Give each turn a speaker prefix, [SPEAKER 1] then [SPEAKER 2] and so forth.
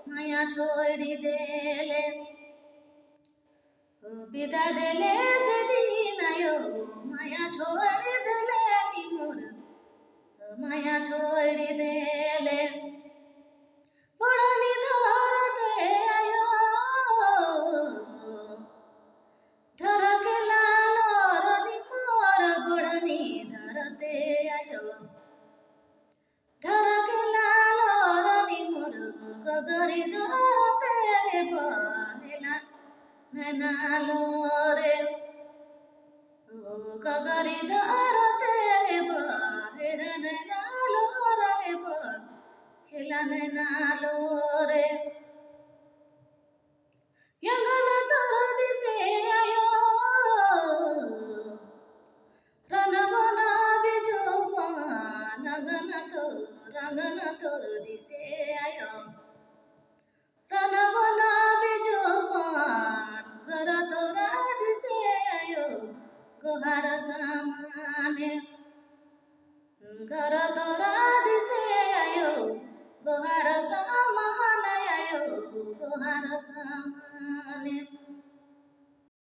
[SPEAKER 1] माया छोड़ी देले विदा देले से दिन आयो माया छोड़ी देले नी मोर माया छोड़ी देले पड़नी धरते आयो ढरके लाल नी मोर पड़नी धरते आयो ढरके लाल नी मोर गगरी धरते रे बहेला नैनालो रे गगरी धरते रे बहेला नैनालो रे बहेला नैनालो रे यंगन तोर दिसे आयो रनवन बिजुबान रंगन तोर दिसे आयो रनवन बिजुबान घर तोरा दिसे आयो गोहार सामाने घर तोरा दिसे आयो गोहार सामान आयो गोहार सामाने